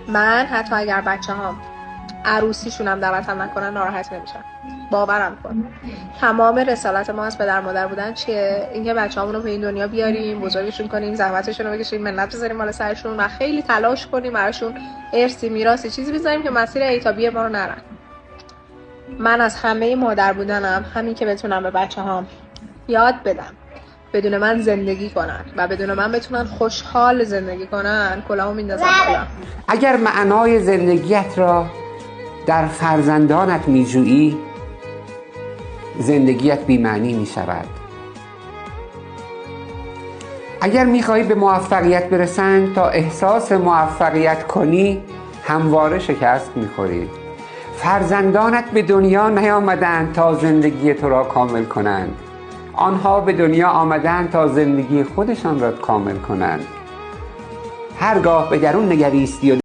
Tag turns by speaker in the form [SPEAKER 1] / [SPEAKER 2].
[SPEAKER 1] من حتی اگر بچه‌هام عروسیشون هم دعوتم نکنن ناراحت نمیشم. باورم کن. تمام رسالت ما از پدر مادر بودن چیه؟ اینکه بچه‌هامون رو به این دنیا بیاریم، بزرگشون کنیم، زحمتشون رو بکشیم، منت بذاریم بالا سرشون و خیلی تلاش کنیم براشون ارثی میراثی چیزی بذاریم که مسیر ایتابی ما رو نرن. من از همه مادر بودنم همین که بتونم به بچه‌هام یاد بدم بدون من زندگی کنن و بدون من بتونن خوشحال زندگی کنن کلاهو میندازم بالا.
[SPEAKER 2] اگر معنای زندگیت را در فرزندانت میجویی، زندگیت بی‌معنی میشود. اگر میخواهی به موفقیت برسند تا احساس موفقیت کنی، همواره شکست میخوری. فرزندانت به دنیا نیامدند تا زندگی تو را کامل کنند. آنها به دنیا آمدند تا زندگی خودشان را کامل کنند. هرگاه به درون نگریستی و